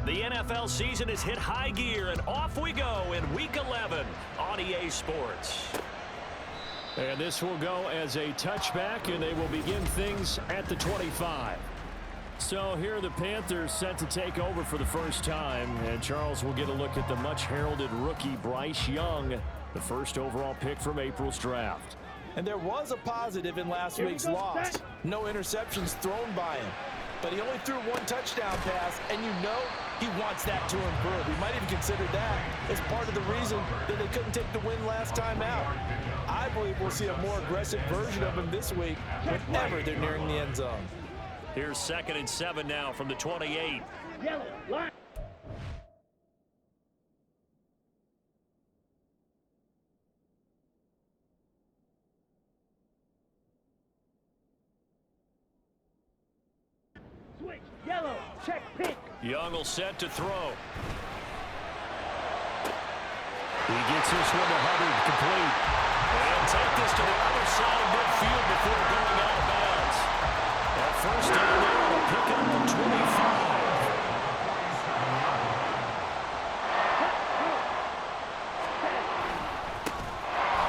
The NFL season has hit high gear, and off we go in Week 11 on EA Sports. And this will go as a touchback, and they will begin things at the 25. So here are the Panthers set to take over for the first time. And Charles will get a look at the much-heralded rookie Bryce Young, the first overall pick from April's draft. And there was a positive in last week's loss. No interceptions thrown by him. But he only threw one touchdown pass, and you know he wants that to improve. He might even consider that as part of the reason that they couldn't take the win last time out. I believe we'll see a more aggressive version of him this week whenever they're nearing the end zone. Here's 2nd and 7 now from the 28. Yellow line. Switch, yellow, check pink. Young will set to throw. He gets this one to Hubbard, complete. And take this to the other side of midfield before going out of bounds. That first down there will pick up the 25.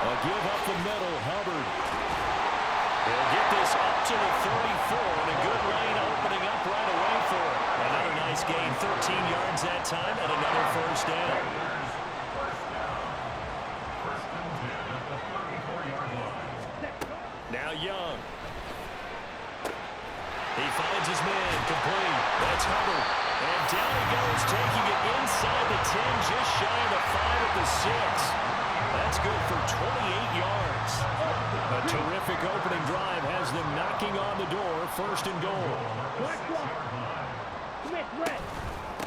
A give up the middle, Hubbard. They'll get this up to the 34, and a good lane opening up right away for it. Another nice gain, 13 yards that time, and another first down. Now Young. He finds his man, complete. That's Hubbard. And down he goes, taking it inside the 10, just shy of the 5 at the 6. That's good for 28 yards. A terrific opening drive has them knocking on the door, 1st and goal.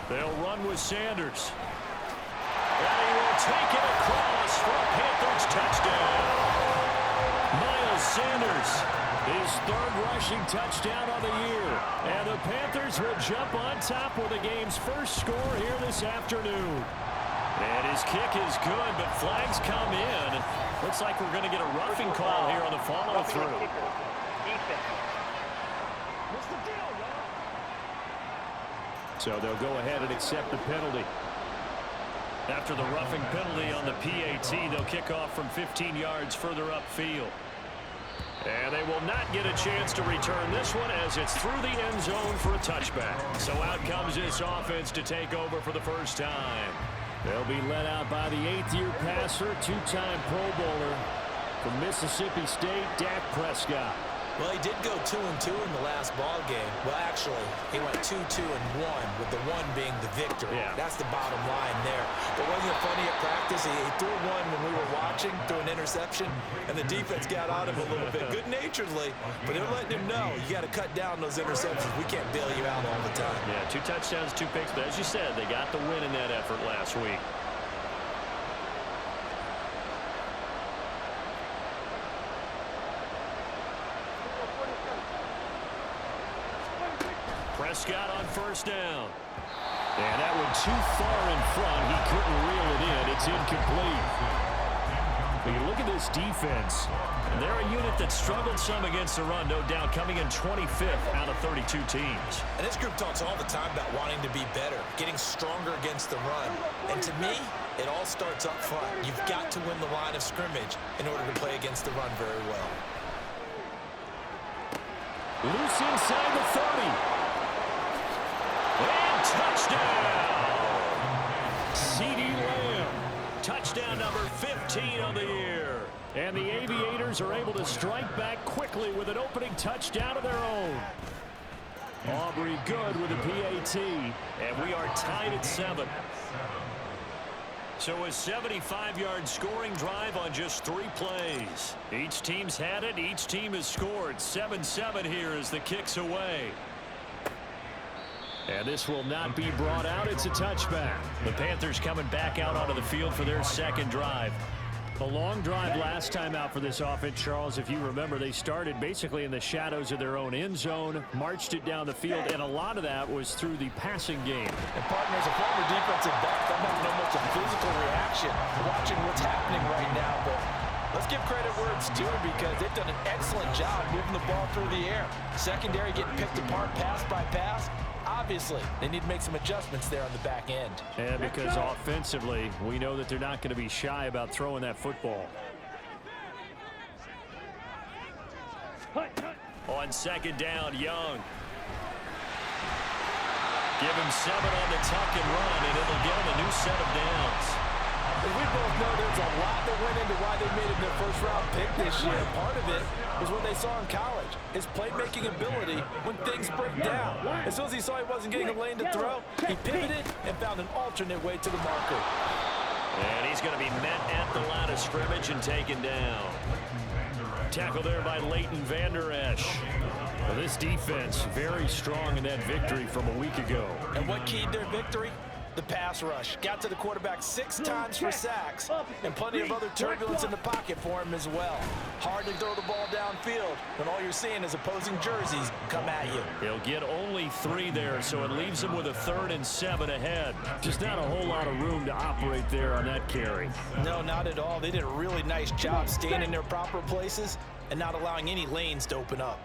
They'll run with Sanders. And he will take it across for a Panthers touchdown. Miles Sanders, his 3rd rushing touchdown of the year. And the Panthers will jump on top with the game's first score here this afternoon. And his kick is good, but flags come in. Looks like we're going to get a roughing call here on the follow-through. So they'll go ahead and accept the penalty. After the roughing penalty on the PAT, they'll kick off from 15 yards further upfield. And they will not get a chance to return this one as it's through the end zone for a touchback. So out comes this offense to take over for the first time. They'll be led out by the 8th-year passer, 2-time Pro Bowler from Mississippi State, Dak Prescott. Well, he did go 2-2 in the last ball game. Well, actually, he went 2-2-1, with the 1 being the victory. Yeah. That's the bottom line there. But wasn't it funny at practice? He threw one when we were watching, threw an interception, and the defense got on him a little bit, good-naturedly. But they're letting him know, you got to cut down those interceptions. We can't bail you out all the time. Yeah, 2 touchdowns, 2 picks. But as you said, they got the win in that effort last week. Prescott on 1st down. And that one too far in front. He couldn't reel it in. It's incomplete. But you look at this defense. They're a unit that struggled some against the run, no doubt, coming in 25th out of 32 teams. And this group talks all the time about wanting to be better, getting stronger against the run. And to me, it all starts up front. You've got to win the line of scrimmage in order to play against the run very well. Loose inside the 30. And touchdown! CeeDee Lamb. Touchdown number 15 on the year. And the Aviators are able to strike back quickly with an opening touchdown of their own. Aubrey good with a PAT. And we are tied at 7. So a 75-yard scoring drive on just 3 plays. Each team's had it. Each team has scored. 7-7 here as the kick's away. And this will not be brought out. It's a touchback. The Panthers coming back out onto the field for their 2nd drive. A long drive last time out for this offense, Charles. If you remember, they started basically in the shadows of their own end zone, marched it down the field, and a lot of that was through the passing game. And partners, a former defensive back, I'm not know much of physical reaction watching what's happening right now, but Let's give credit where it's due because they've done an excellent job moving the ball through the air. Secondary getting picked apart pass by pass. Obviously, they need to make some adjustments there on the back end. And because offensively, we know that they're not going to be shy about throwing that football. On second down, Young. Give him 7 on the tuck and run, and it'll give him a new set of downs. We both know there's a lot that went into why they made it their first-round pick this year. Part of it was what they saw in college, his playmaking ability when things break down. As soon as he saw he wasn't getting a lane to throw, he pivoted and found an alternate way to the marker. And he's going to be met at the line of scrimmage and taken down. Tackle there by Leighton Vander Esch. Well, this defense very strong in that victory from a week ago. And what keyed their victory? The pass rush. Got to the quarterback 6 times for sacks, and plenty of other turbulence in the pocket for him as well. Hard to throw the ball downfield when all you're seeing is opposing jerseys come at you. He'll get only 3 there, so it leaves him with a 3rd and 7 ahead. Just not a whole lot of room to operate there on that carry. No, not at all. They did a really nice job staying in their proper places and not allowing any lanes to open up.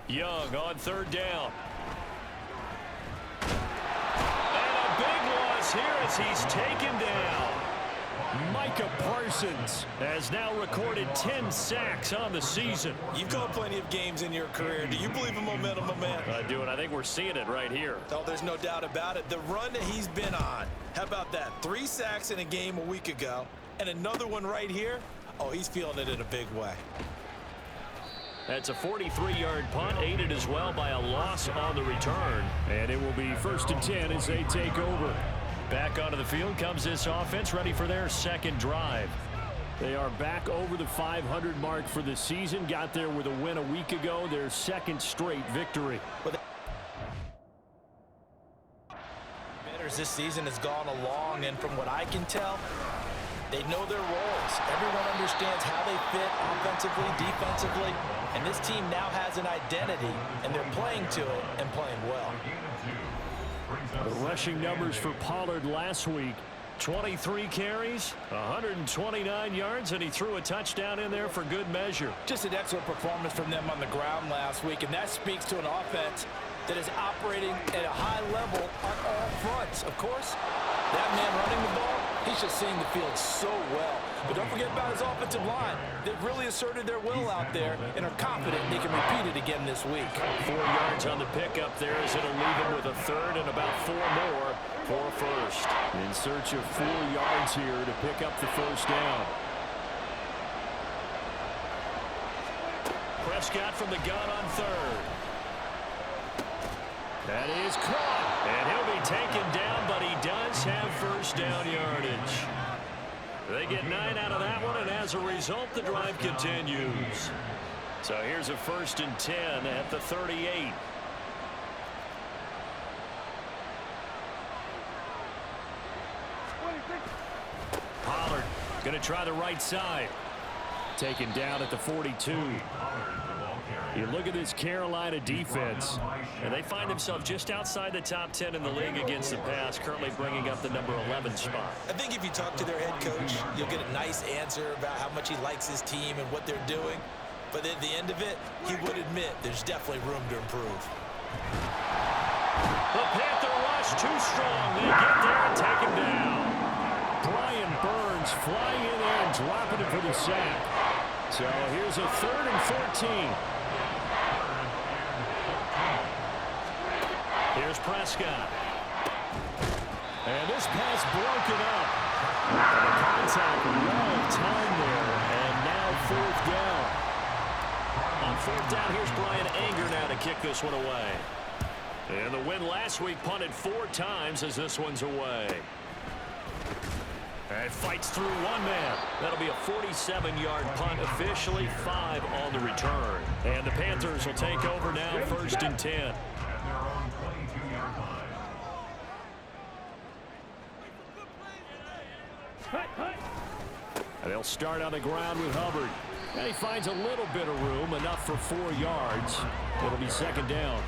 Young on 3rd down. Here as he's taken down. Micah Parsons has now recorded 10 sacks on the season. You've called plenty of games in your career. Do you believe in momentum, my man? I do, and I think we're seeing it right here. Oh, there's no doubt about it. The run that he's been on. How about that? 3 sacks in a game a week ago, and another one right here. Oh, he's feeling it in a big way. That's a 43-yard punt, aided as well by a loss on the return. And it will be 1st and 10 as they take over. Back onto the field comes this offense, ready for their 2nd drive. They are back over the 500 mark for the season. Got there with a win a week ago, their 2nd straight victory. This season has gone along, and from what I can tell, they know their roles. Everyone understands how they fit offensively, defensively, and this team now has an identity, and they're playing to it and playing well. The rushing numbers for Pollard last week, 23 carries, 129 yards, and he threw a touchdown in there for good measure. Just an excellent performance from them on the ground last week, and that speaks to an offense that is operating at a high level on all fronts. Of course, that man running the ball, he's just seeing the field so well. But don't forget about his offensive line. They've really asserted their will out there and are confident they can repeat it again this week. 4 yards on the pickup there as it'll leave him with a 3rd and about 4 more for a 1st. In search of 4 yards here to pick up the 1st down. Prescott from the gun on 3rd. That is caught, and he'll be taken down, but he does have 1st down yardage. They get 9 out of that one, and as a result, the drive continues. So here's a 1st and 10 at the 38. Pollard going to try the right side. Taken down at the 42. You look at this Carolina defense, and they find themselves just outside the top 10 in the league against the pass, currently bringing up the number 11 spot. I think if you talk to their head coach, you'll get a nice answer about how much he likes his team and what they're doing. But at the end of it, he would admit there's definitely room to improve. The Panther rush too strong. They get there and take him down. Brian Burns flying in there and dropping it for the sack. So here's a 3rd and 14. Here's Prescott. And this pass broken up. And the contact well timed there. And now 4th down. On 4th down, here's Brian Anger now to kick this one away. And the win last week punted 4 times as this one's away. And fights through 1 man. That'll be a 47-yard punt, officially 5 on the return. And the Panthers will take over now, 1st and 10. And they'll start on the ground with Hubbard. And he finds a little bit of room, enough for 4 yards. It'll be 2nd down.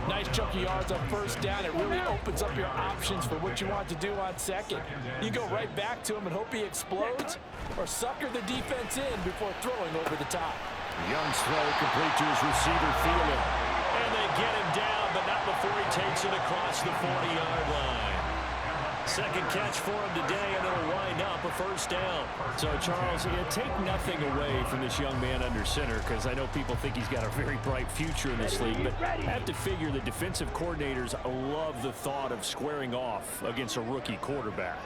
Nice chunky yards on first down. It really opens up your options for what you want to do on second. You go right back to him and hope he explodes, or sucker the defense in before throwing over the top. Young's throw complete to his receiver, Thielen. And they get him down, but not before he takes it across the 40-yard line. Second catch for him today, and it'll wind up a first down. So, Charles, take nothing away from this young man under center, because I know people think he's got a very bright future in this league, but I have to figure the defensive coordinators love the thought of squaring off against a rookie quarterback.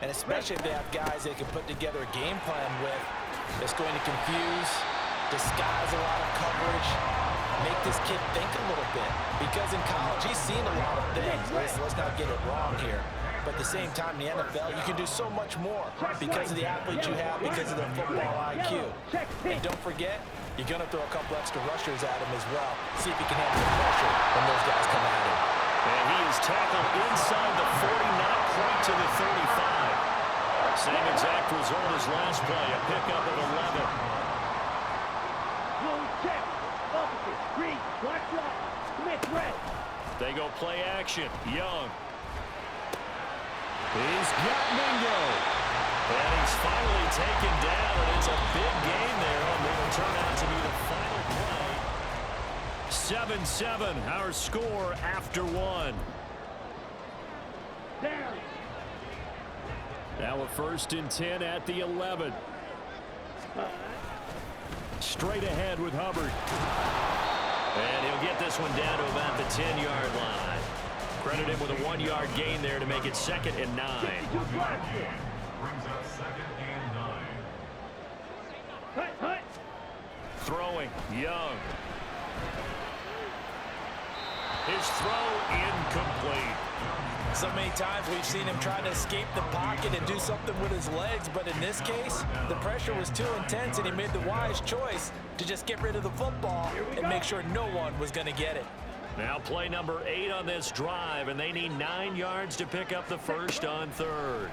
And especially if they have guys they can put together a game plan with that's going to confuse, disguise a lot of coverage, make this kid think a little bit. Because in college, he's seen a lot of things. Let's not get it wrong here. But at the same time, in the NFL, you can do so much more because of the athletes you have, because of their football IQ. And don't forget, you're going to throw a couple extra rushers at him as well. See if he can handle the pressure when those guys come at him. And he is tackled inside the 40, not quite to the 35. Same exact result as last play, a pickup of 11. Check. Opposite. Green. Black flag. Smith red. They go play action. Young. He's got Mingo. And he's finally taken down, and it's a big gain there, and will turn out to be the final play. 7-7, our score after one. Down. Now a 1st and 10 at the 11. Straight ahead with Hubbard. And he'll get this one down to about the 10-yard line. Credit him with a 1-yard gain there to make it 2nd and 9. Throwing, Young. His throw incomplete. So many times we've seen him try to escape the pocket and do something with his legs, but in this case, the pressure was too intense and he made the wise choice to just get rid of the football and make sure no one was going to get it. Now play number 8 on this drive, and they need 9 yards to pick up the first on 3rd.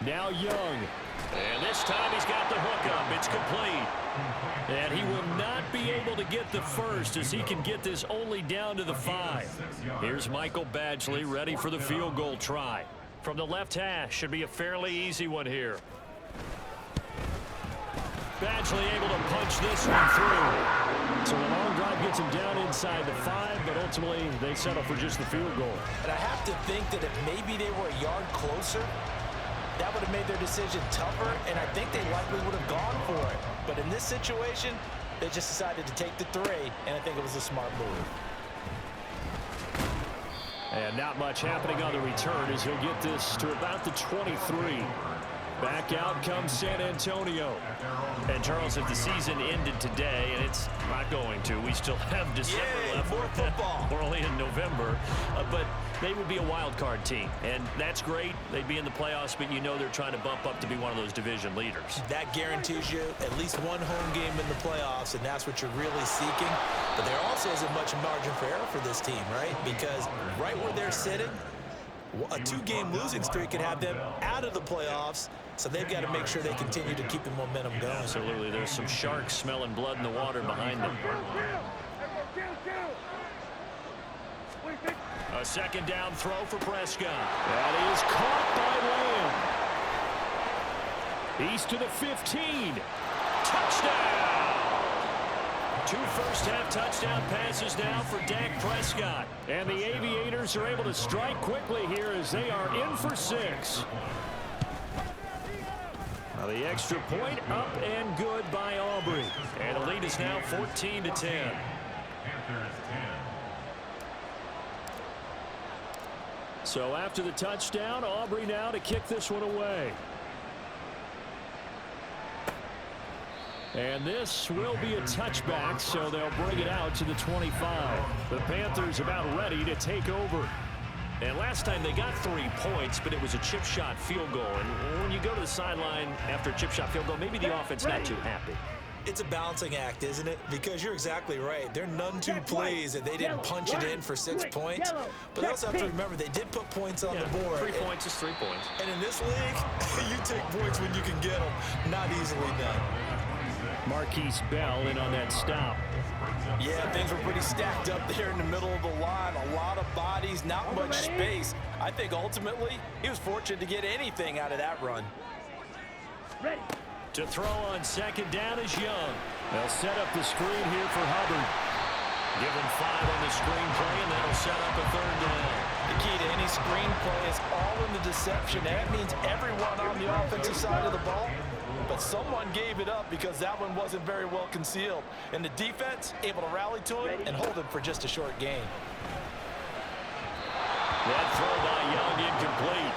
Now Young. And this time he's got the hook up. It's complete. And he will not be able to get the first as he can get this only down to the 5. Here's Michael Badgley ready for the field goal try. From the left hash, should be a fairly easy one here. Badgley able to punch this one through. So the long drive gets him down inside the 5, but ultimately they settle for just the field goal. And I have to think that if maybe they were a yard closer, that would have made their decision tougher, and I think they likely would have gone for it. But in this situation, they just decided to take the 3, and I think it was a smart move. And not much happening on the return as he'll get this to about the 23. Back out comes San Antonio. And Charles, if the season ended today, and it's not going to, we still have December left. More football. We're only in November, but they would be a wild card team, and that's great. They'd be in the playoffs, but you know they're trying to bump up to be one of those division leaders. That guarantees you at least one home game in the playoffs, and that's what you're really seeking. But there also isn't much margin for error for this team, right? Because right where they're sitting, a 2-game losing streak could have them out of the playoffs, so they've got to make sure they continue to keep the momentum going. Absolutely. There's some sharks smelling blood in the water behind them. A 2nd down throw for Prescott. That is caught by Lamb. He's to the 15. Touchdown! 2 first-half touchdown passes now for Dak Prescott. And the Aviators are able to strike quickly here as they are in for 6. Now the extra point up and good by Aubrey. And the lead is now 14-10. So after the touchdown, Aubrey now to kick this one away. And this will be a touchback, so they'll bring it out to the 25. The Panthers about ready to take over. And last time they got 3 points, but it was a chip shot field goal. And when you go to the sideline after a chip shot field goal, maybe the offense not too happy. It's a balancing act, isn't it? Because you're exactly right. They're none too pleased that they didn't punch it in for 6 points. But they also have to remember they did put points on the board. 3 points is 3 points. And in this league, you take points when you can get them. Not easily done. Marquise Bell in on that stop. Yeah, things were pretty stacked up there in the middle of the line. A lot of bodies, not much space. I think ultimately he was fortunate to get anything out of that run. Ready. To throw on second down is Young. They'll set up the screen here for Hubbard. Give him 5 on the screen play, and that'll set up a third down. The key to any screen play is all in the deception. That means everyone on the offensive side of the ball, but someone gave it up because that one wasn't very well concealed. And the defense able to rally to him and hold him for just a short gain. That throw by Young incomplete.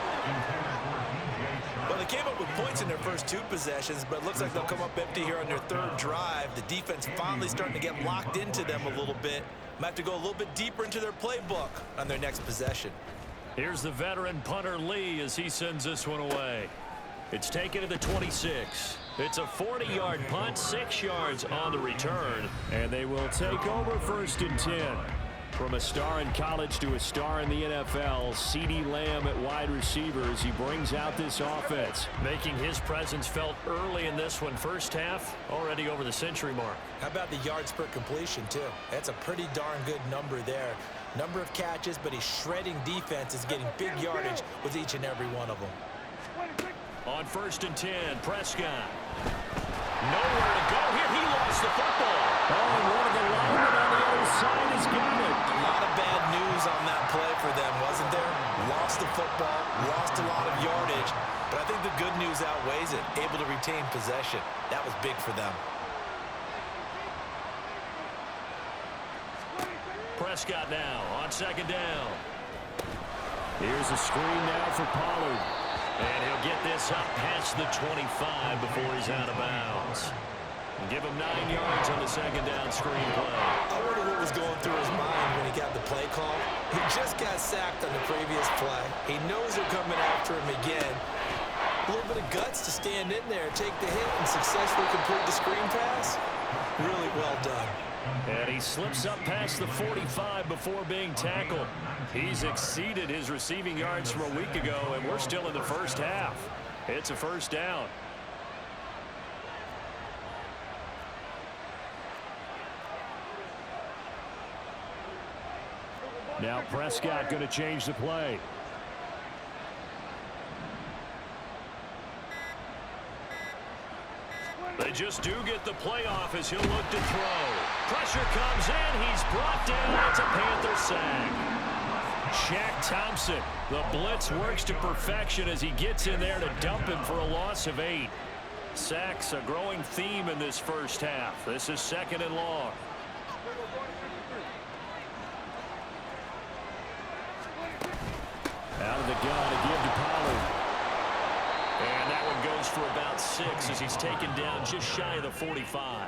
Well, they came up with points in their first 2 possessions, but it looks like they'll come up empty here on their 3rd drive. The defense finally starting to get locked into them a little bit. Might have to go a little bit deeper into their playbook on their next possession. Here's the veteran punter Lee as he sends this one away. It's taken to the 26. It's a 40-yard punt, 6 yards on the return, and they will take over 1st and 10. From a star in college to a star in the NFL, CeeDee Lamb at wide receiver as he brings out this offense. Making his presence felt early in this one. First half, already over the century mark. How about the yards per completion, too? That's a pretty darn good number there. Number of catches, but he's shredding defenses, getting big yardage with each and every one of them. On 1st and 10, Prescott. Nowhere to go here. He lost the football. Oh, and one of the linemen on the other side has got it. A lot of bad news on that play for them, wasn't there? Lost the football, lost a lot of yardage, but I think the good news outweighs it. Able to retain possession. That was big for them. Prescott now on 2nd down. Here's a screen now for Pollard. And he'll get this up past the 25 before he's out of bounds. Give him 9 yards on the 2nd down screen play. I wonder what was going through his mind when he got the play call. He just got sacked on the previous play. He knows they're coming after him again. A little bit of guts to stand in there, take the hit, and successfully complete the screen pass. Really well done. And he slips up past the 45 before being tackled. He's exceeded his receiving yards from a week ago, and we're still in the first half. It's a 1st down. Now Prescott going to change the play. They just do get the playoff as he'll look to throw. Pressure comes in. He's brought down. It's a Panther sack. Shaq Thompson. The blitz works to perfection as he gets in there to dump him for a loss of 8. Sacks a growing theme in this first half. This is 2nd and long. Out of the gun to give to Pollard. And that one goes for about 6 as he's taken down just shy of the 45.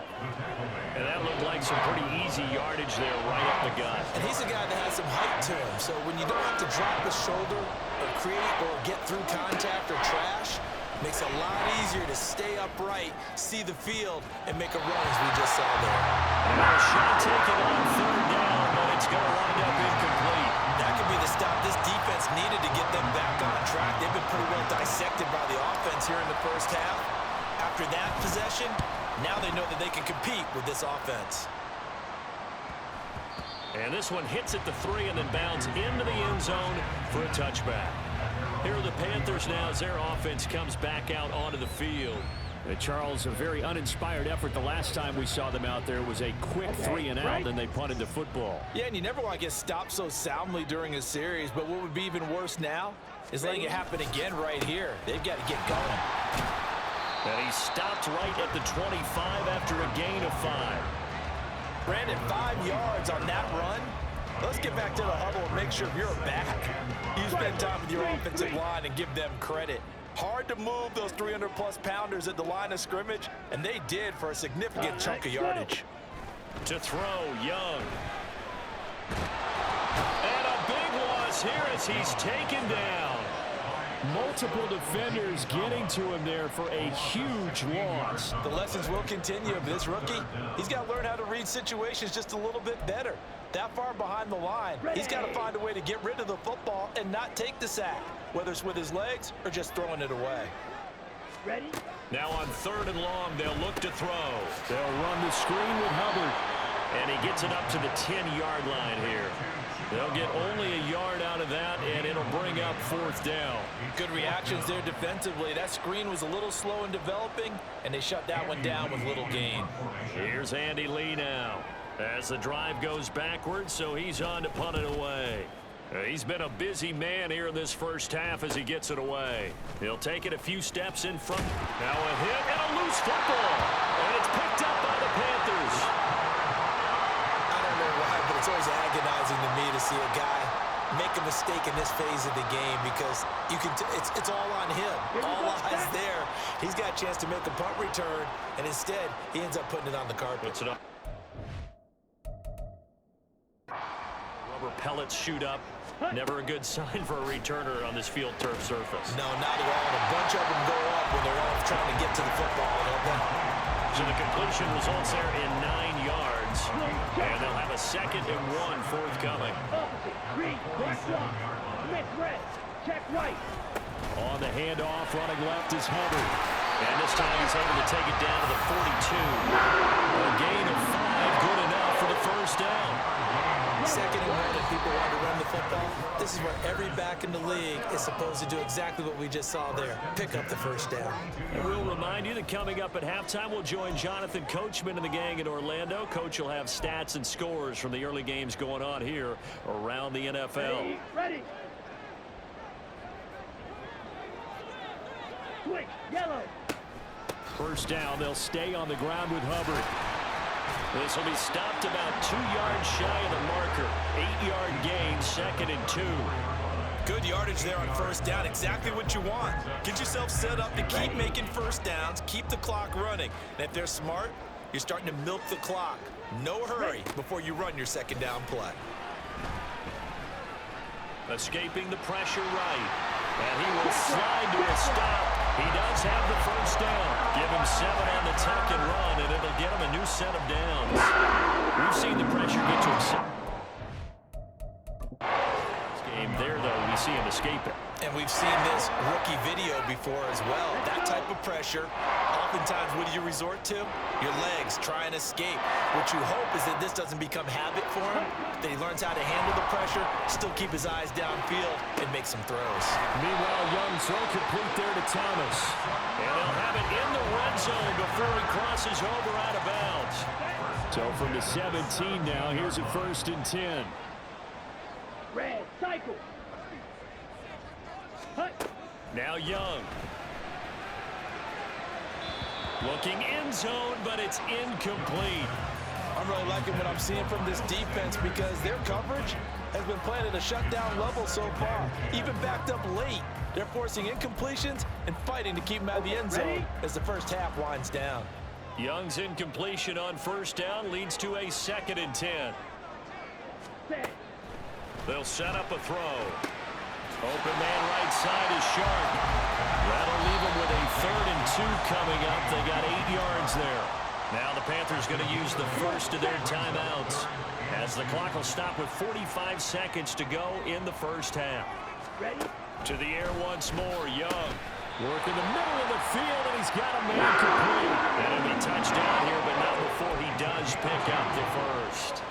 And that looked like some pretty easy yardage there right up the gut. And he's a guy that has some height to him, so when you don't have to drop the shoulder or create or get through contact or trash, makes it a lot easier to stay upright, see the field, and make a run as we just saw there. And a shot taken on 3rd down, but it's going to wind up incomplete. That could be the stop this defense needed to get them back on track. They've been pretty well dissected by the offense here in the first half. After that possession, now they know that they can compete with this offense. And this one hits at the 3 and then bounds into the end zone for a touchback. Here are the Panthers now as their offense comes back out onto the field. Charles, a very uninspired effort. The last time we saw them out there was a quick 3 and out, and they punted the football. Yeah, and you never want to get stopped so soundly during a series, but what would be even worse now is letting it happen again right here. They've got to get going. And he stopped right at the 25 after a gain of 5. Brandon, 5 yards on that run. Let's get back to the huddle and make sure you're back. You spend time with your offensive line and give them credit. Hard to move those 300-plus pounders at the line of scrimmage, and they did for a significant chunk of yardage. To throw, Young. And a big loss here as he's taken down. Multiple defenders getting to him there for a huge loss. The lessons will continue of this rookie. He's got to learn how to read situations just a little bit better. That far behind the line, he's got to find a way to get rid of the football and not take the sack, whether it's with his legs or just throwing it away. Ready? Now on 3rd and long, they'll look to throw. They'll run the screen with Hubbard. And he gets it up to the 10-yard line here. They'll get only a yard out of that, and it'll bring up 4th down. Good reactions there defensively. That screen was a little slow in developing, and they shut that one down with little gain. Here's Andy Lee now as the drive goes backwards, so he's on to punt it away. He's been a busy man here in this first half as he gets it away. He'll take it a few steps in front. Now a hit and a loose football. And it's picked up by the Panthers. I don't know why, but it's always agonizing to me to see a guy make a mistake in this phase of the game because you can it's all on him. All eyes there. He's got a chance to make a punt return, and instead he ends up putting it on the carpet. Puts it up. Rubber pellets shoot up. Never a good sign for a returner on this field turf surface. No, not at all. And a bunch of them go up when they're all trying to get to the football, don't they? So the completion results there in 9 yards. And they'll have a 2nd and 1 forthcoming. Opposite. Green. Black block. Smith red. Check right. On the handoff, running left is Hubbard. And this time he's able to take it down to the 42. A gain of 5, good enough for the first down. 2nd and 1 if people want to run the football. This is where every back in the league is supposed to do exactly what we just saw there. Pick up the first down. And we'll remind you that coming up at halftime, we'll join Jonathan Coachman and the gang in Orlando. Coach will have stats and scores from the early games going on here around the NFL. Ready. Switch. Yellow. First down, they'll stay on the ground with Hubbard. This will be stopped about 2 yards shy of the marker. 8-yard gain, 2nd and 2. Good yardage there on first down. Exactly what you want. Get yourself set up to keep making first downs, keep the clock running. And if they're smart, you're starting to milk the clock. No hurry before you run your 2nd down play. Escaping the pressure right. And he will slide to a stop. He does have the first down. Give him 7 on the tuck and run, and it'll get him a new set of downs. We've seen the pressure get to him. This game there, though, we see him escape it. And we've seen this rookie video before as well. That type of pressure, oftentimes what do you resort to? Your legs, try and escape. What you hope is that this doesn't become habit for him, that he learns how to handle the pressure, still keep his eyes downfield, and make some throws. Meanwhile, Young throw complete there to Thomas. And they'll have it in the red zone before he crosses over out of bounds. So from the 17 now, here's a 1st and 10. Red. Cycle. Now Young. Looking end zone, but it's incomplete. I'm really liking what I'm seeing from this defense because their coverage has been playing at a shutdown level so far. Even backed up late, they're forcing incompletions and fighting to keep them out of the end zone as the first half winds down. Young's incompletion on first down leads to a 2nd and 10. They'll set up a throw. Open man right side is Sharp. That'll leave him with a 3rd and 2 coming up. They got 8 yards there. Now the Panthers going to use the first of their timeouts as the clock will stop with 45 seconds to go in the first half. Ready? To the air once more, Young. Working the middle of the field, and he's got a man complete. And it'll be touchdown here, but not before he does pick up the first.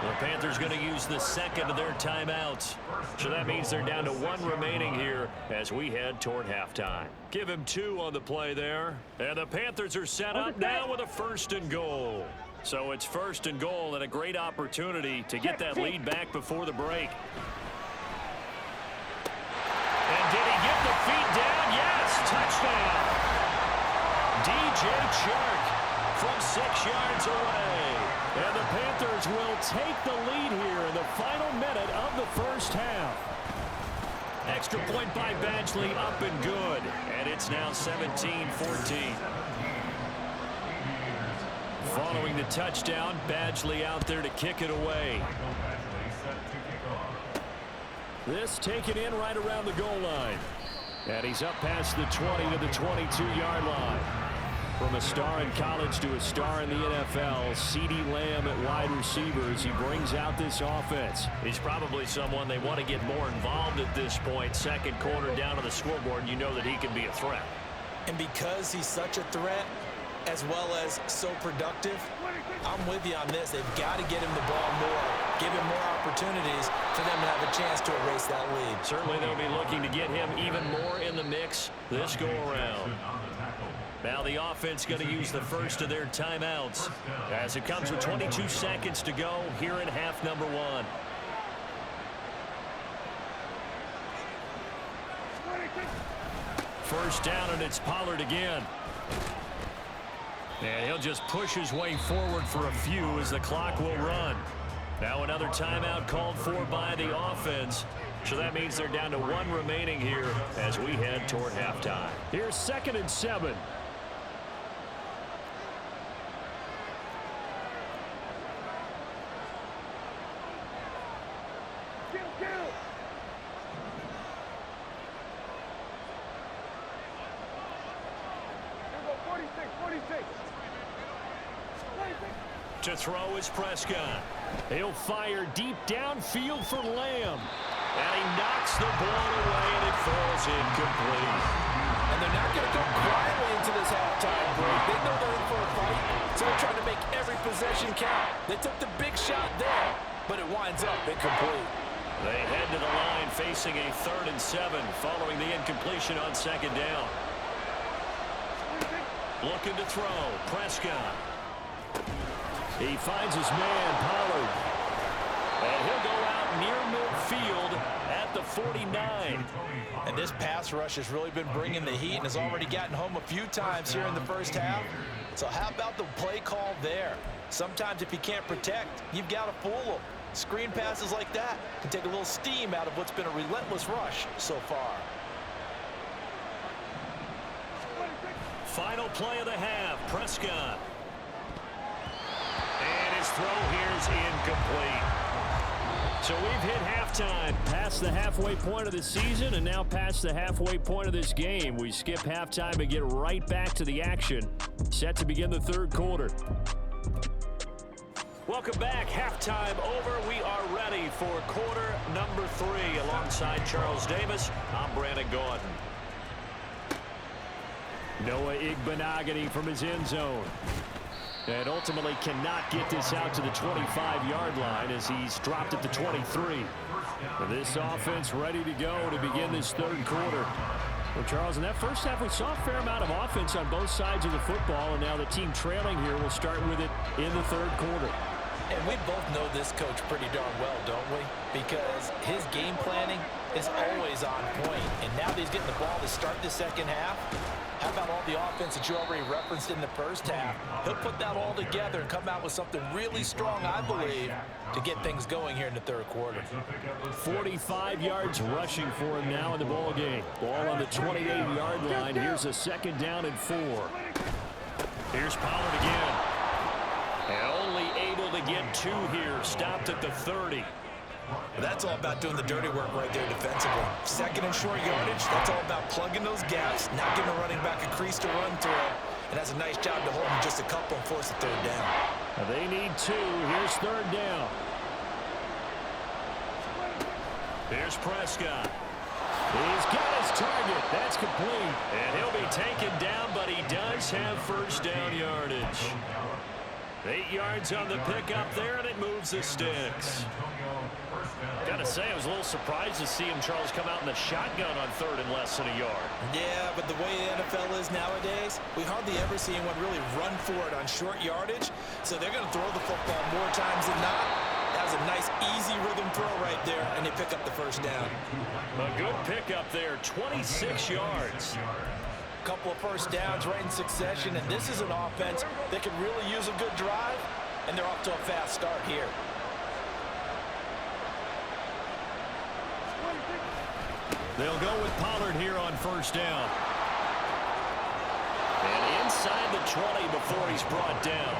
The Panthers going to use the 2nd of their timeouts. So that means they're down to 1 remaining here as we head toward halftime. Give him 2 on the play there. And the Panthers are set up now with a 1st and goal. So it's 1st and goal and a great opportunity to get that lead back before the break. And did he get the feet down? Yes, touchdown. DJ Chark from 6 yards away. And the Panthers will take the lead here in the final minute of the first half. Extra point by Badgley up and good. And it's now 17-14. Following the touchdown, Badgley out there to kick it away. This taken in right around the goal line. And he's up past the 20 to the 22-yard line. From a star in college to a star in the NFL, CeeDee Lamb at wide receivers, he brings out this offense. He's probably someone they want to get more involved at this point. 2nd quarter down on the scoreboard, you know that he can be a threat. And because he's such a threat, as well as so productive. I'm with you on this. They've got to get him the ball more, give him more opportunities for them to have a chance to erase that lead. Certainly they'll be looking to get him even more in the mix this go-around. Now the offense going to use the first of their timeouts as it comes with 22 seconds to go here in half number one. First down, and it's Pollard again. And he'll just push his way forward for a few as the clock will run. Now another timeout called for by the offense. So that means they're down to one remaining here as we head toward halftime. Here's 2nd and 7. To throw is Prescott. He'll fire deep downfield for Lamb. And he knocks the ball away, and it falls incomplete. And they're not going to go quietly into this halftime break. They know they're in for a fight, so they're trying to make every possession count. They took the big shot there, but it winds up incomplete. They head to the line facing a 3rd and 7 following the incompletion on 2nd down. Looking to throw, Prescott. He finds his man, Pollard. And he'll go out near midfield at the 49. And this pass rush has really been bringing the heat and has already gotten home a few times here in the first half. So how about the play call there? Sometimes if you can't protect, you've got to fool them. Screen passes like that can take a little steam out of what's been a relentless rush so far. Final play of the half, Prescott. And his throw here is incomplete. So we've hit halftime, past the halfway point of the season, and now past the halfway point of this game. We skip halftime and get right back to the action. Set to begin the 3rd quarter. Welcome back. Halftime over. We are ready for quarter number 3. Alongside Charles Davis, I'm Brandon Gordon. Noah Igbenogany from his end zone. And ultimately cannot get this out to the 25-yard line as he's dropped at the 23. This offense ready to go to begin this 3rd quarter. Well, Charles, in that first half, we saw a fair amount of offense on both sides of the football, and now the team trailing here will start with it in the 3rd quarter. And we both know this coach pretty darn well, don't we? Because his game planning is always on point. And now that he's getting the ball to start the 2nd half, how about all the offense that you already referenced in the first half? He'll put that all together and come out with something really strong, I believe, to get things going here in the 3rd quarter. 45 yards rushing for him now in the ball game. Ball on the 28-yard line. Here's a 2nd down and 4. Here's Pollard again. And only able to get 2 here. Stopped at the 30. That's all about doing the dirty work right there defensively. 2nd and short yardage, that's all about plugging those gaps, not giving a running back a crease to run through, and that's a nice job to hold him just a couple and force the 3rd down. They need 2. Here's 3rd down. Here's Prescott. He's got his target. That's complete. And he'll be taken down, but he does have 1st down yardage. 8 yards on the pickup there, and it moves the sticks. Gotta say, I was a little surprised to see him, Charles, come out in the shotgun on 3rd and less than a yard. Yeah, but the way the NFL is nowadays, we hardly ever see anyone really run for it on short yardage. So they're going to throw the football more times than not. That was a nice, easy rhythm throw right there, and they pick up the 1st down. A good pickup there, 26 yards. Couple of 1st downs right in succession, and this is an offense that could really use a good drive, and they're off to a fast start here. They'll go with Pollard here on 1st down. And inside the 20 before he's brought down.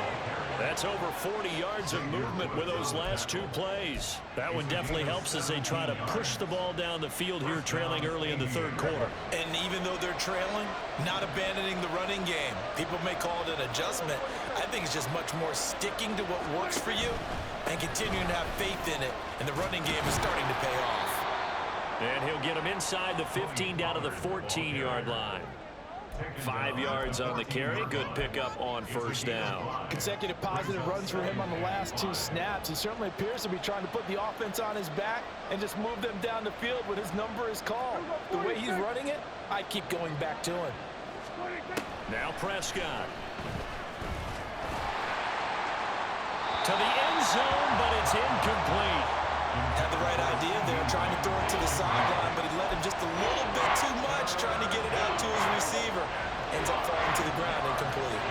That's over 40 yards of movement with those last 2 plays. That one definitely helps as they try to push the ball down the field here, trailing early in the 3rd quarter. And even though they're trailing, not abandoning the running game. People may call it an adjustment. I think it's just much more sticking to what works for you and continuing to have faith in it. And the running game is starting to pay off. And he'll get him inside the 15 down to the 14-yard line. 5 yards on the carry. Good pickup on first down. Consecutive positive runs for him on the last 2 snaps. He certainly appears to be trying to put the offense on his back and just move them down the field when his number is called. The way he's running it, I keep going back to him. Now Prescott. To the end zone, but it's incomplete. Had the right idea there, trying to throw it to the sideline, but he let him just a little bit too much, trying to get it out to his receiver. Ends up falling to the ground incomplete.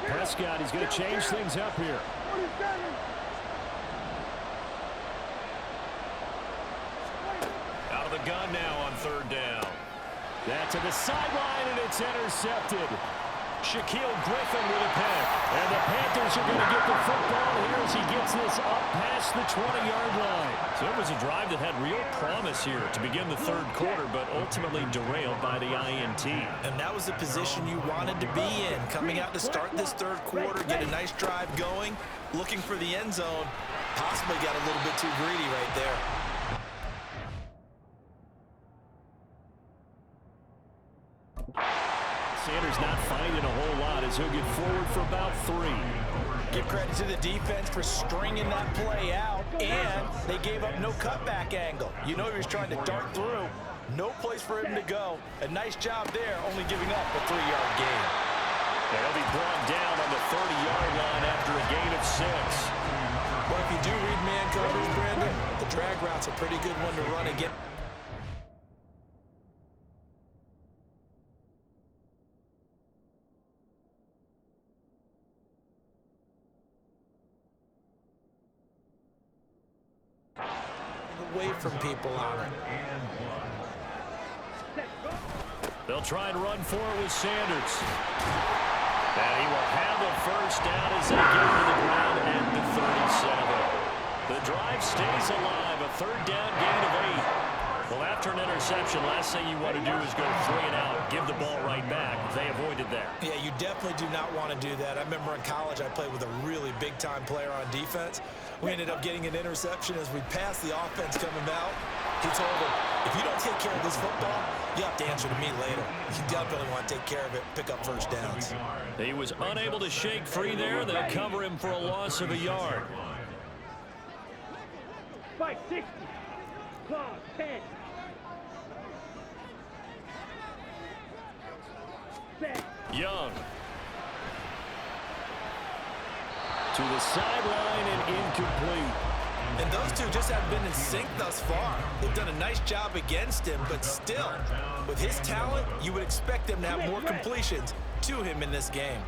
Prescott, he's going to change things up here. Out of the gun now on third down. That to the sideline, and it's intercepted. Shaquille Griffin with a pick. And the Panthers are going to get the football here as he gets this up past the 20-yard line. So it was a drive that had real promise here to begin the third quarter, but ultimately derailed by the INT. And that was the position you wanted to be in. Coming out to start this third quarter, get a nice drive going, looking for the end zone. Possibly got a little bit too greedy right there. Sanders not finding a whole lot as he'll get forward for about 3. Give credit to the defense for stringing that play out, and they gave up no cutback angle. You know he was trying to dart through. No place for him to go. A nice job there, only giving up a 3-yard gain. They'll be brought down on the 30-yard line after a gain of 6. But if you do read man coverage, Brandon, the drag route's a pretty good one to run and get. Away from people on it. They'll try and run for it with Sanders. And he will have a first down as they get to the ground at the 37. The drive stays alive, a third down gain of 8. Well, after an interception, last thing you want to do is go 3 and out, give the ball right back. They avoided that. Yeah, you definitely do not want to do that. I remember in college I played with a really big-time player on defense. We ended up getting an interception as we passed the offense coming out. He told him, if you don't take care of this football, you have to answer to me later. You definitely want to take care of it, pick up first downs. He was unable to shake free there. They'll cover him for a loss of a yard. 560. Claw 10. Set. Young. To the sideline and incomplete. And those two just haven't been in sync thus far. They've done a nice job against him, but still, with his talent, you would expect them to have more completions to him in this game.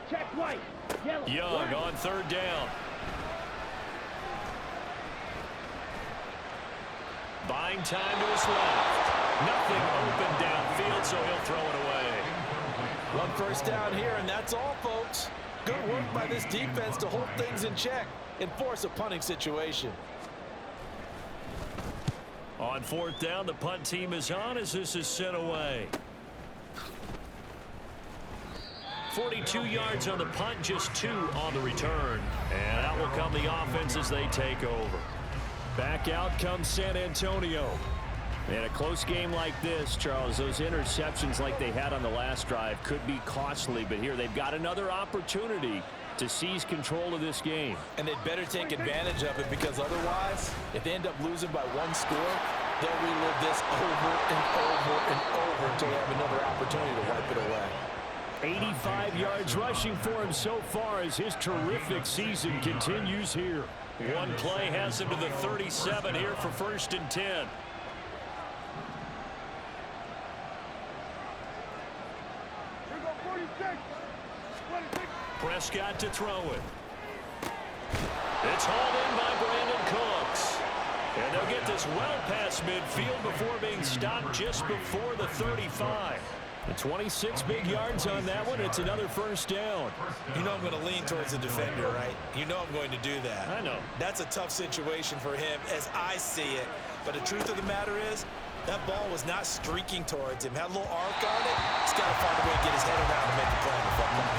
Check white. Yellow. Young on third down. Buying time to his left. Nothing open downfield, so he'll throw it away. One first down here, and that's all, folks. Good work by this defense to hold things in check and force a punting situation. On fourth down, the punt team is on as this is sent away. 42 yards on the punt, just 2 on the return. And out will come the offense as they take over. Back out comes San Antonio. In a close game like this, Charles, those interceptions like they had on the last drive could be costly, but here they've got another opportunity to seize control of this game. And they'd better take advantage of it, because otherwise, if they end up losing by 1 score, they'll relive this over and over and over until they have another opportunity to wipe it away. 85 yards rushing for him so far as his terrific season continues here. One play has him to the 37 here for 1st and 10. Prescott to throw it. It's hauled in by Brandon Cooks. And they'll get this well past midfield before being stopped just before the 35. The 26 big yards on that one. It's another first down. You know I'm going to lean towards the defender, right? You know I'm going to do that. I know. That's a tough situation for him as I see it. But the truth of the matter is, that ball was not streaking towards him. Had a little arc on it. He's got to find a way to get his head around and make the play on the football.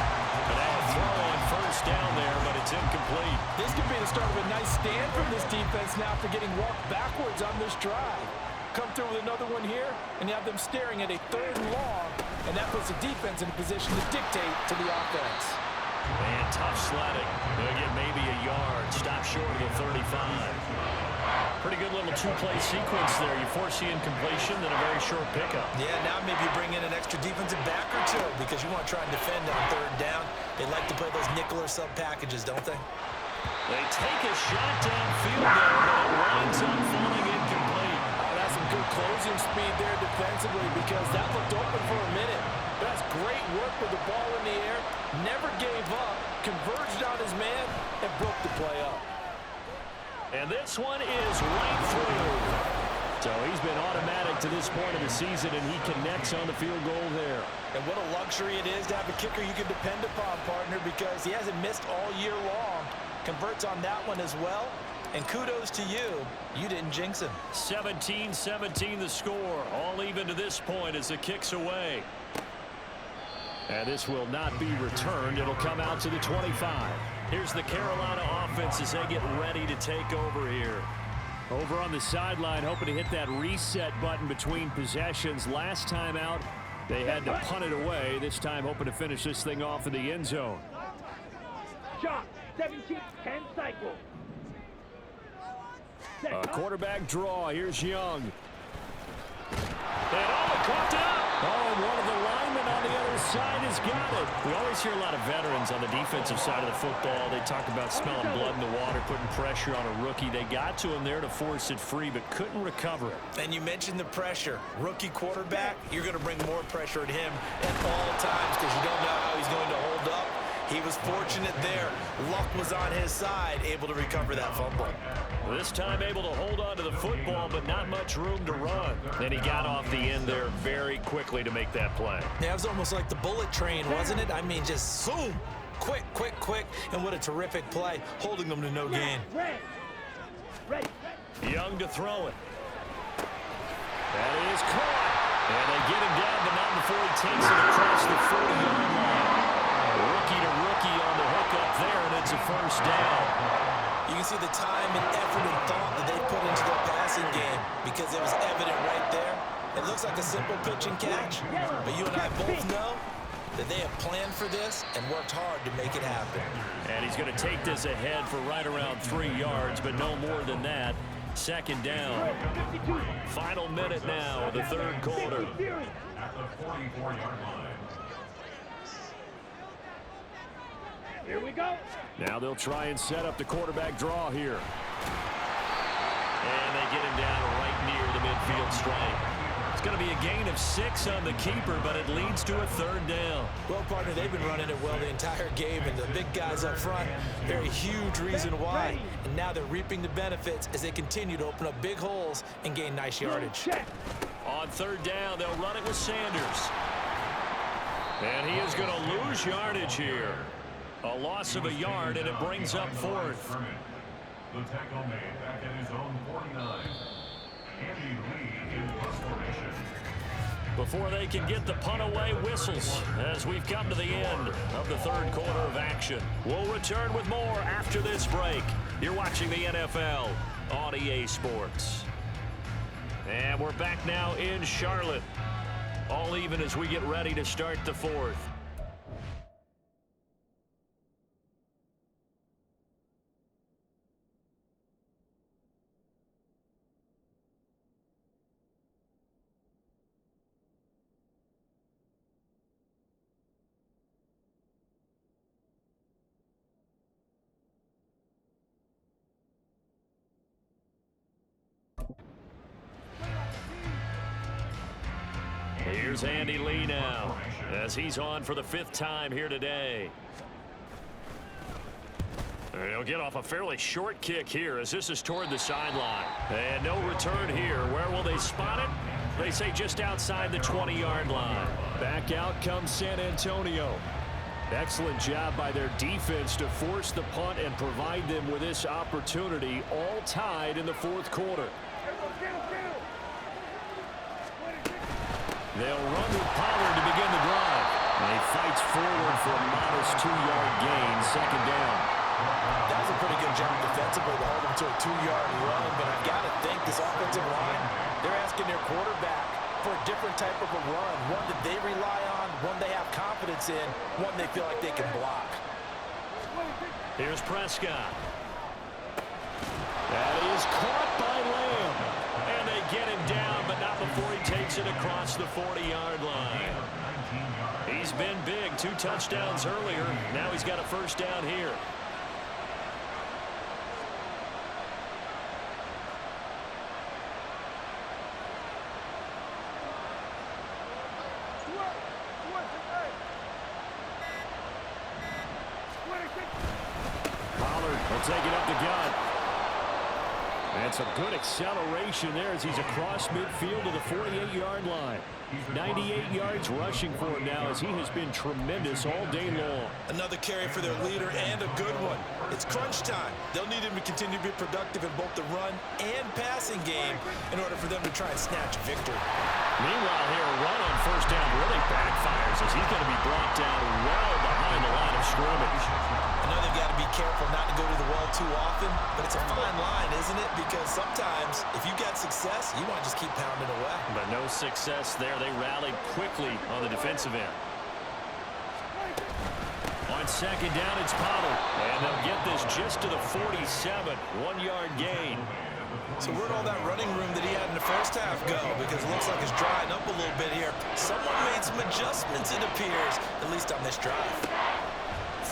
And a throw on first down there, but it's incomplete. This could be the start of a nice stand from this defense now after getting walked backwards on this drive. Come through with another one here, and you have them staring at a 3rd and long, and that puts the defense in a position to dictate to the offense. And tough sledding. They'll get maybe a yard. Stop short of the 35. Pretty good little two-play sequence there. You force the incompletion, then a very short pickup. Yeah, now maybe you bring in an extra defensive back or two because you want to try and defend on 3rd down. They like to play those nickel or sub packages, don't they? They take a shot downfield there, but it winds up falling incomplete. Oh, that's some good closing speed there defensively because that looked open for a minute. But that's great work with the ball in the air. Never gave up, converged on his man, and broke the play up. And this one is right through. So he's been automatic to this point of the season, and he connects on the field goal there. And what a luxury it is to have a kicker you can depend upon, partner, because he hasn't missed all year long. Converts on that one as well. And kudos to you. You didn't jinx him. 17-17 the score. All even to this point as the kick's away. And this will not be returned. It'll come out to the 25. Here's the Carolina offense as they get ready to take over here. Over on the sideline, hoping to hit that reset button between possessions. Last time out, they had to punt it away. This time, hoping to finish this thing off in the end zone. Shot, 17-10 cycle. A quarterback draw. Here's Young. And caught it up. Oh, and one of the linemen on the other side has got it. We always hear a lot of veterans on the defensive side of the football. They talk about smelling blood in the water, putting pressure on a rookie. They got to him there to force it free, but couldn't recover it. And you mentioned the pressure. Rookie quarterback, you're going to bring more pressure at him at all times because you don't know how he's going to hold up. He was fortunate there. Luck was on his side, able to recover that fumble. This time able to hold on to the football, but not much room to run. And he got off the end there very quickly to make that play. Yeah, it was almost like the bullet train, wasn't it? I mean, just zoom. Quick, quick, quick. And what a terrific play, holding them to no gain. Ready. Young to throw it. That is caught. And they get him down, but not before he takes it across the 40-yard line. Rookie to rookie on the hook up there, and it's a first down. You can see the time and effort and thought that they put into their passing game because it was evident right there. It looks like a simple pitch and catch, but you and I both know that they have planned for this and worked hard to make it happen. And he's going to take this ahead for right around 3 yards, but no more than that. Second down. Final minute now of the third quarter. At the 44-yard line. Here we go. Now they'll try and set up the quarterback draw here. And they get him down right near the midfield stripe. It's going to be a gain of 6 on the keeper, but it leads to a third down. Well, partner, they've been running it well the entire game, and the big guys up front, they're a huge reason why. And now they're reaping the benefits as they continue to open up big holes and gain nice yardage. On third down, they'll run it with Sanders. And he is going to lose yardage here. A loss of a yard, and it brings up fourth. The tackle made back at his own 49. Andy Lee in plus formation. Before they can get the punt away, whistles as we've come to the end of the third quarter of action. We'll return with more after this break. You're watching the NFL on EA Sports. And we're back now in Charlotte. All even as we get ready to start the fourth. Here's Andy Lee now as he's on for the 5th time here today. He'll get off a fairly short kick here as this is toward the sideline. And no return here. Where will they spot it? They say just outside the 20-yard line. Back out comes San Antonio. Excellent job by their defense to force the punt and provide them with this opportunity, all tied in the fourth quarter. They'll run with Pollard to begin the drive. And he fights forward for a modest 2-yard gain, second down. That was a pretty good job defensively to hold him to a 2-yard run, but I've got to think this offensive line, they're asking their quarterback for a different type of a run, one that they rely on, one they have confidence in, one they feel like they can block. Here's Prescott. That is caught by Lamb. And they get him down, but not before he takes it across the 40-yard line. He's been big, 2 touchdowns earlier. Now he's got a first down here. Pollard will take it up the gut. And some good acceleration there as he's across midfield to the 48-yard line. 98 yards rushing for him now as he has been tremendous all day long. Another carry for their leader and a good one. It's crunch time. They'll need him to continue to be productive in both the run and passing game in order for them to try and snatch a victory. Meanwhile here, a run on first down really backfires as he's going to be brought down well behind the line of scrimmage. I know they've got to be careful not to go to the well too often, but it's a fine line, isn't it? Because sometimes if you got success, you want to just keep pounding away. But no success there. They rallied quickly on the defensive end. On second down, it's Pollard. And they'll get this just to the 47. 1-yard gain. So where'd all that running room that he had in the first half go? Because it looks like it's drying up a little bit here. Someone made some adjustments, it appears, at least on this drive.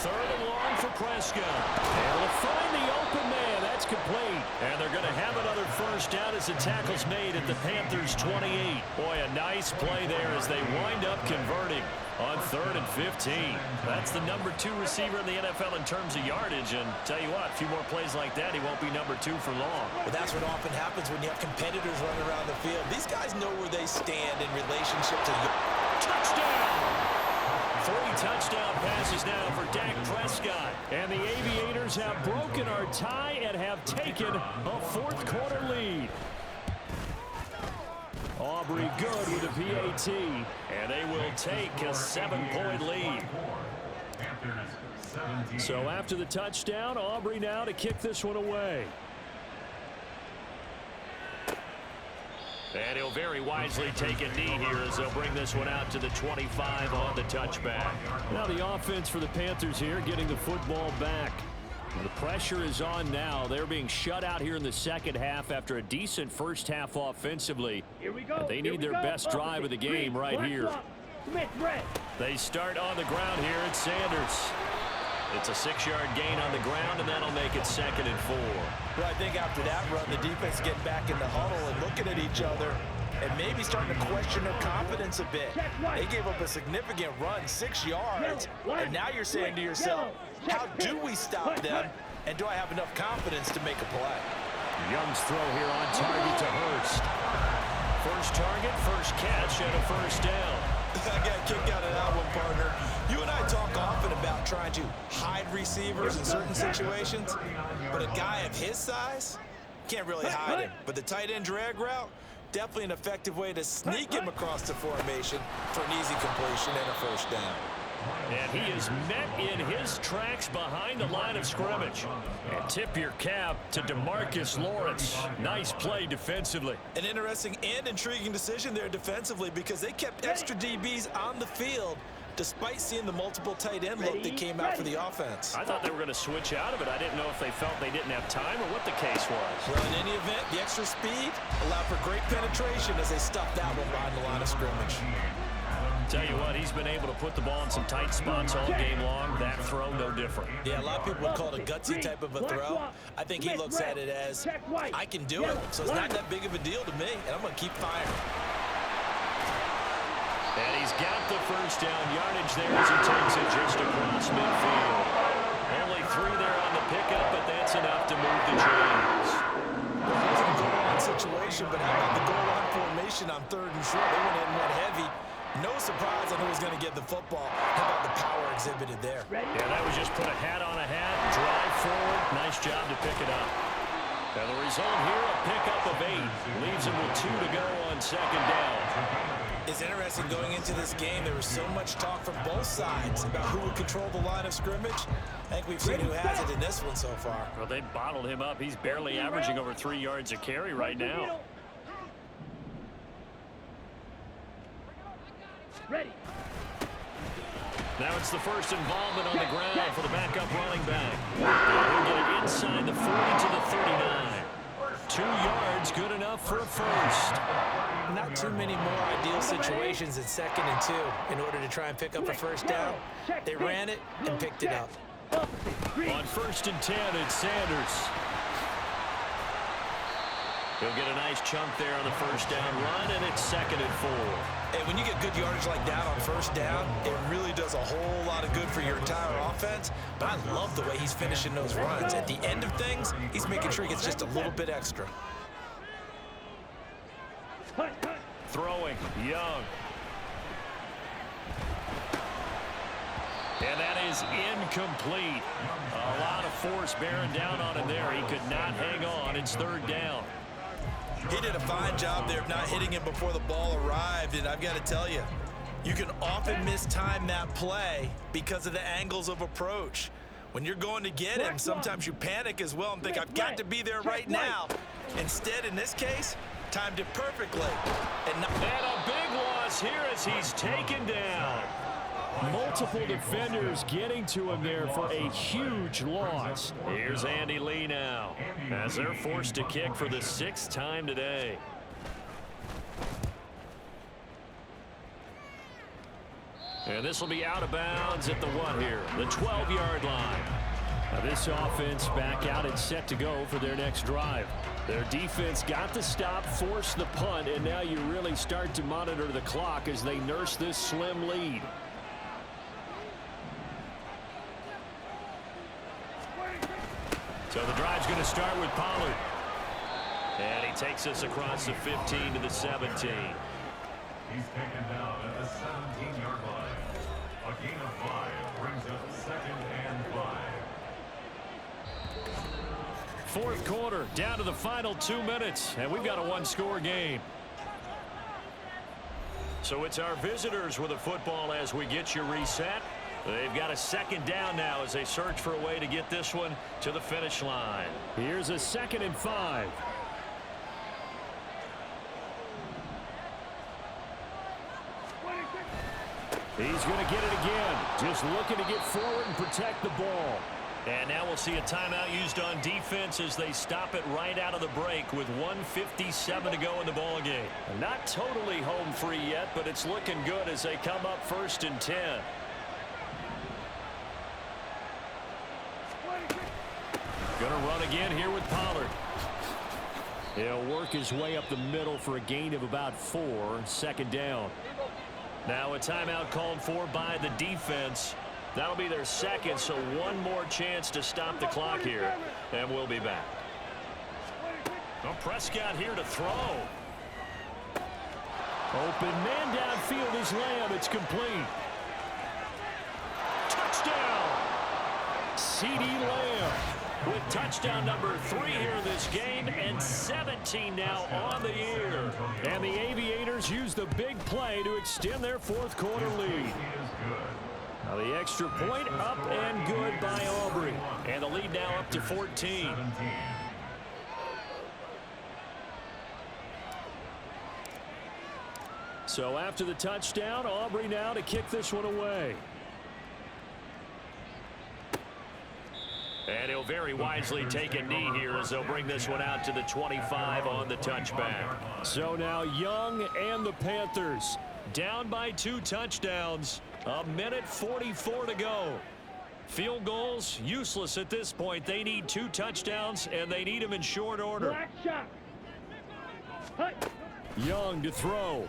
Third and long for Prescott. Able to find the open man. That's complete. And they're going to have another first down as the tackle's made at the Panthers' 28. Boy, a nice play there as they wind up converting on 3rd and 15. That's the number 2 receiver in the NFL in terms of yardage. And tell you what, a few more plays like that, he won't be number 2 for long. But that's what often happens when you have competitors running around the field. These guys know where they stand in relationship to you. Touchdown! 3 touchdown passes now for Dak Prescott. And the Aviators have broken our tie and have taken a 4th quarter lead. Aubrey good with a PAT. And they will take a 7-point lead. So after the touchdown, Aubrey now to kick this one away. And he'll very wisely take a knee here as they'll bring this one out to the 25 on the touchback. Now the offense for the Panthers here getting the football back. The pressure is on now. They're being shut out here in the second half after a decent first half offensively. Here we go. They need their best drive of the game right here. They start on the ground here at Sanders. It's a 6-yard gain on the ground, and that'll make it 2nd and 4. Well, I think after that run, the defense getting back in the huddle and looking at each other and maybe starting to question their confidence a bit. They gave up a significant run, 6 yards, and now you're saying to yourself, how do we stop them, and do I have enough confidence to make a play? Young's throw here on target to Hurst. First target, first catch, and a first down. I got a kick out of that one, partner. You and I talk often about trying to hide receivers in certain situations, but a guy of his size can't really hide him. But the tight end drag route, definitely an effective way to sneak him across the formation for an easy completion and a first down. And he is met in his tracks behind the line of scrimmage. And tip your cap to DeMarcus Lawrence. Nice play defensively. An interesting and intriguing decision there defensively because they kept extra DBs on the field despite seeing the multiple tight end look that came out for the offense. I thought they were going to switch out of it. I didn't know if they felt they didn't have time or what the case was. Well, in any event, the extra speed allowed for great penetration as they stuffed that one behind the line of scrimmage. Tell you what, he's been able to put the ball in some tight spots all game long. That throw, no different. Yeah, a lot of people would call it a gutsy type of a throw. I think he looks at it as, I can do it, so it's not that big of a deal to me, and I'm going to keep firing. And he's got the first down yardage there as he takes it just across midfield. Only 3 there on the pickup, but that's enough to move the chains. Well, it was a goal line situation, but how about the goal line formation on 3rd and short? They went in and went heavy. No surprise on who was going to get the football. How about the power exhibited there? Yeah, that was just put a hat on a hat, drive forward. Nice job to pick it up. And the result here, a pickup of 8. Leaves him with 2 to go on second down. It's interesting going into this game. There was so much talk from both sides about who would control the line of scrimmage. I think we've seen who has it in this one so far. Well, they bottled him up. He's barely averaging over 3 yards a carry right now. Ready. Now it's the first involvement on the ground for the backup running back. He'll get it inside the 40 to the 39. 2 yards, good enough for a first. Not too many more ideal situations in 2nd and 2 in order to try and pick up a first down. They ran it and picked it up. On 1st and 10, it's Sanders. He'll get a nice chunk there on the first down run, and it's 2nd and 4. And when you get good yardage like that on first down, it really does a whole lot of good for your entire offense. But I love the way he's finishing those runs. At the end of things, he's making sure he gets just a little bit extra. Throwing, Young. And that is incomplete. A lot of force bearing down on him there. He could not hang on. It's 3rd down. He did a fine job there of not hitting him before the ball arrived, and I've got to tell you, you can often mistime that play because of the angles of approach. When you're going to get him, sometimes you panic as well and think, I've got to be there right now. Instead, in this case, timed it perfectly. And a big loss here as he's taken down. Multiple defenders getting to him there for a huge loss. Here's Andy Lee now as they're forced to kick for the 6th time today. And this will be out of bounds at the what here? The 12-yard line. Now this offense back out and set to go for their next drive. Their defense got the stop, forced the punt, and now you really start to monitor the clock as they nurse this slim lead. So the drive's going to start with Pollard. And he takes us across the 15 to the 17. He's taken down at the 17-yard line. A gain of 5 brings up 2nd and 5. 4th quarter, down to the final 2 minutes, and we've got a 1-score game. So it's our visitors with the football as we get you reset. They've got a 2nd down now as they search for a way to get this one to the finish line. Here's a 2nd and 5. He's going to get it again. Just looking to get forward and protect the ball. And now we'll see a timeout used on defense as they stop it right out of the break with 1:57 to go in the ballgame. Not totally home free yet, but it's looking good as they come up 1st and 10. Gonna run again here with Pollard. He'll work his way up the middle for a gain of about 4. 2nd down. Now a timeout called for by the defense. That'll be their 2nd, so one more chance to stop the clock here. And we'll be back. Well, Prescott here to throw. Open man downfield is Lamb. It's complete. Touchdown! CeeDee Lamb with touchdown number 3 here in this game, and 17 now on the year. And the Aviators use the big play to extend their 4th quarter lead. Now the extra point up and good by Aubrey. And the lead now up to 14. So after the touchdown, Aubrey now to kick this one away. And he'll very wisely take a knee here as they'll bring this one out to the 25 on the touchback. So now Young and the Panthers down by 2 touchdowns. 1:44 to go. Field goals useless at this point. They need 2 touchdowns, and they need them in short order. Young to throw.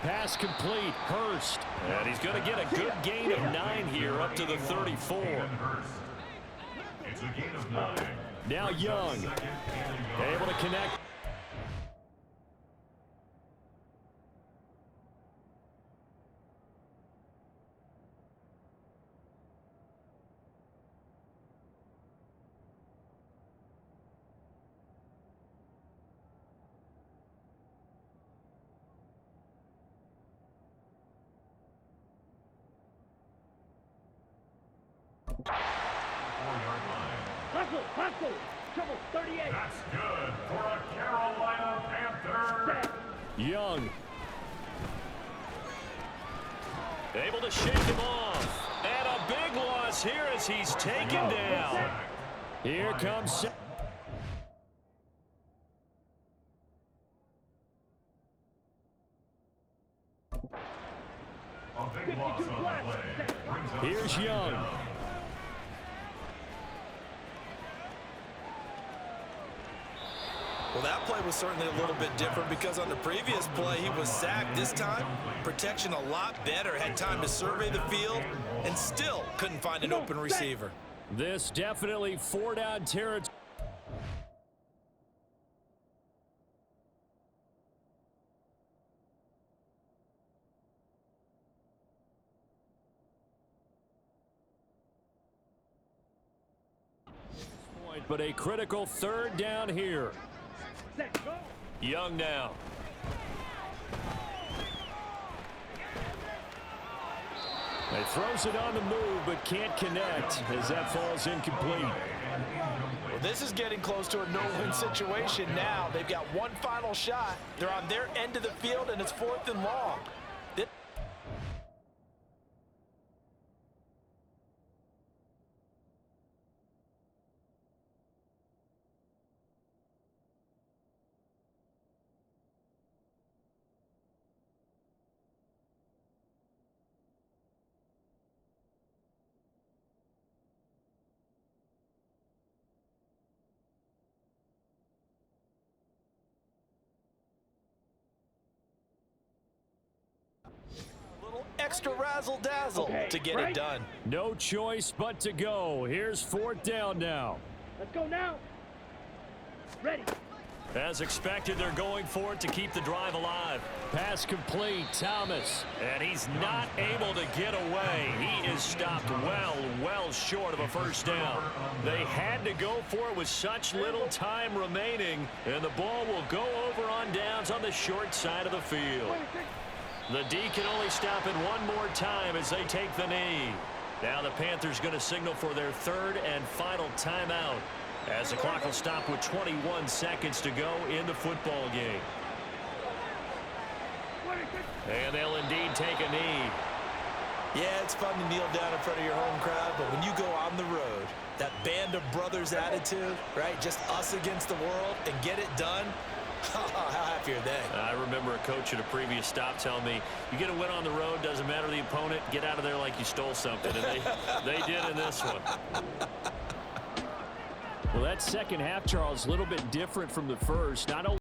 Pass complete. Hurst. And he's going to get a good gain of 9 here up to the 34. It's a gain of 9. Now Young able to connect. Hustle. Trouble 38. That's good for a Carolina Panther. Young. Able to shake him off. And a big loss here as he's taken down. Here comes... A big loss on the play. Brings up Here's second Young. down. Well, that play was certainly a little bit different because on the previous play, he was sacked. This time, protection a lot better. Had time to survey the field and still couldn't find an open receiver. This definitely 4-down territory. But a critical 3rd down here. Set. Go. Young now. He throws it on the move, but can't connect as that falls incomplete. Well, this is getting close to a no-win situation now. They've got one final shot. They're on their end of the field, and it's 4th and long. Extra razzle-dazzle to get it done. No choice but to go. Here's 4th down now. Let's go now. Ready. As expected, they're going for it to keep the drive alive. Pass complete. Thomas. And he's not able to get away. He is stopped well short of a first down. They had to go for it with such little time remaining, and the ball will go over on downs on the short side of the field. The D can only stop it one more time as they take the knee. Now the Panthers going to signal for their 3rd and final timeout as the clock will stop with 21 seconds to go in the football game. And they'll indeed take a knee. Yeah, it's fun to kneel down in front of your home crowd, but when you go on the road, that band of brothers attitude, right, just us against the world, and get it done, how happy are they? I remember a coach at a previous stop telling me, you get a win on the road, doesn't matter the opponent, get out of there like you stole something. And they did in this one. Well, that second half, Charles, a little bit different from the first. Not only